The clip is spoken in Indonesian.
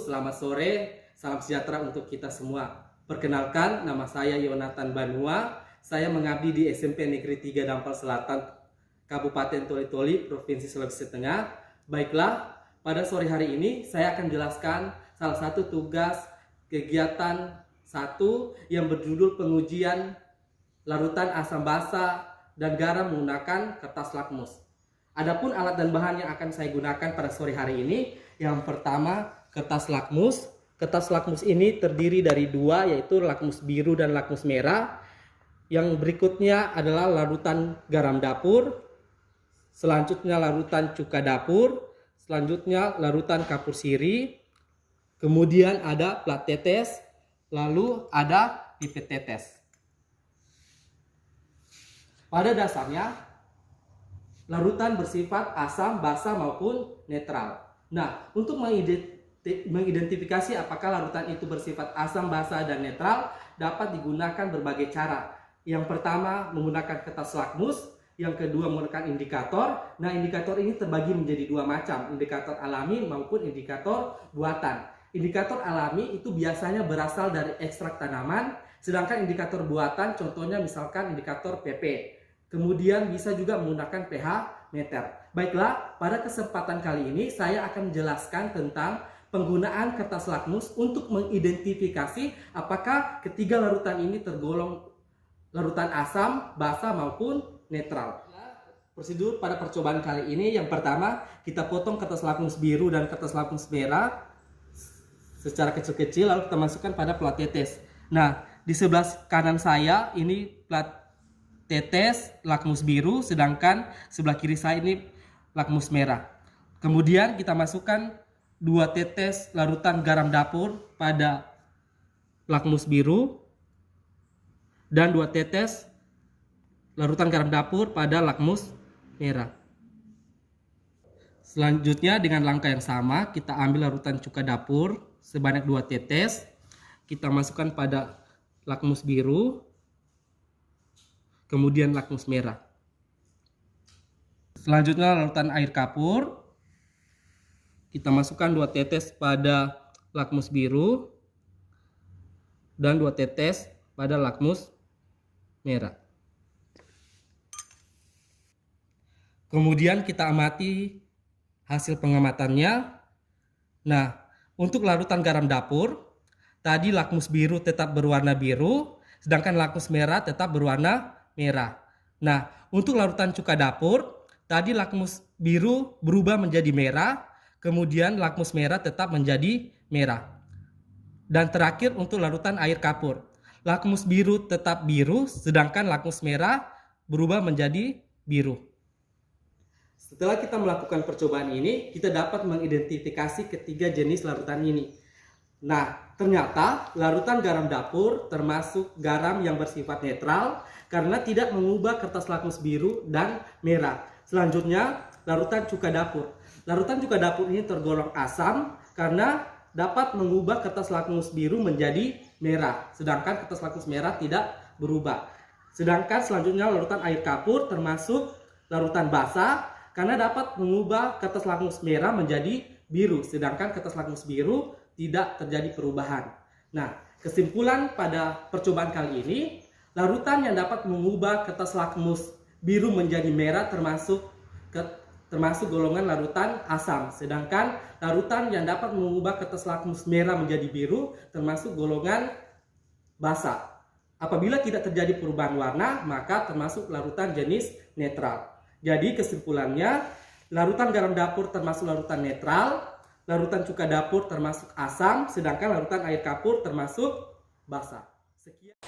selamat sore, salam sejahtera untuk kita semua. Perkenalkan, nama saya Yonatan Banua. Saya mengabdi di SMP Negeri 3 Dampal Selatan, Kabupaten Toli-Toli, Provinsi Sulawesi Tengah. Baiklah, pada sore hari ini saya akan jelaskan salah satu tugas kegiatan 1 yang berjudul pengujian larutan asam basa dan garam menggunakan kertas lakmus. Adapun alat dan bahan yang akan saya gunakan pada sore hari ini, yang pertama kertas lakmus. Kertas lakmus ini terdiri dari dua, yaitu lakmus biru dan lakmus merah. Yang berikutnya adalah larutan garam dapur, selanjutnya larutan cuka dapur, selanjutnya larutan kapur sirih, kemudian ada plat tetes, lalu ada pipet tetes. Pada dasarnya larutan bersifat asam, basa maupun netral. Nah, untuk mengidentifikasi apakah larutan itu bersifat asam, basa, dan netral dapat digunakan berbagai cara. Yang pertama menggunakan kertas lakmus, yang kedua menggunakan indikator. Nah, indikator ini terbagi menjadi dua macam, indikator alami maupun indikator buatan. Indikator alami itu biasanya berasal dari ekstrak tanaman, sedangkan indikator buatan contohnya misalkan indikator PP. Kemudian bisa juga menggunakan pH meter. Baiklah, pada kesempatan kali ini saya akan menjelaskan tentang penggunaan kertas lakmus untuk mengidentifikasi apakah ketiga larutan ini tergolong larutan asam, basa maupun netral. Prosedur pada percobaan kali ini, yang pertama kita potong kertas lakmus biru dan kertas lakmus merah secara kecil-kecil, lalu kita masukkan pada plat tetes. Nah, di sebelah kanan saya ini plat tetes lakmus biru, sedangkan sebelah kiri saya ini lakmus merah. Kemudian kita masukkan 2 tetes larutan garam dapur pada lakmus biru dan 2 tetes larutan garam dapur pada lakmus merah. Selanjutnya dengan langkah yang sama kita ambil larutan cuka dapur sebanyak 2 tetes, kita masukkan pada lakmus biru, kemudian lakmus merah. Selanjutnya larutan air kapur, kita masukkan 2 tetes pada lakmus biru dan 2 tetes pada lakmus merah. Kemudian kita amati hasil pengamatannya. Nah, untuk larutan garam dapur, tadi lakmus biru tetap berwarna biru, sedangkan lakmus merah tetap berwarna merah. Nah, untuk larutan cuka dapur, tadi lakmus biru berubah menjadi merah, kemudian lakmus merah tetap menjadi merah. Dan terakhir untuk larutan air kapur, lakmus biru tetap biru, sedangkan lakmus merah berubah menjadi biru. Setelah kita melakukan percobaan ini, kita dapat mengidentifikasi ketiga jenis larutan ini. Nah, ternyata larutan garam dapur termasuk garam yang bersifat netral karena tidak mengubah kertas lakmus biru dan merah. Selanjutnya, larutan cuka dapur. Larutan cuka dapur ini tergolong asam karena dapat mengubah kertas lakmus biru menjadi merah, sedangkan kertas lakmus merah tidak berubah. Sedangkan selanjutnya larutan air kapur termasuk larutan basa karena dapat mengubah kertas lakmus merah menjadi biru, sedangkan kertas lakmus biru tidak terjadi perubahan. Nah, kesimpulan pada percobaan kali ini, larutan yang dapat mengubah kertas lakmus biru menjadi merah termasuk golongan larutan asam, sedangkan larutan yang dapat mengubah kertas lakmus merah menjadi biru termasuk golongan basa. Apabila tidak terjadi perubahan warna, maka termasuk larutan jenis netral. Jadi kesimpulannya, larutan garam dapur termasuk larutan netral, larutan cuka dapur termasuk asam, sedangkan larutan air kapur termasuk basa. Sekian.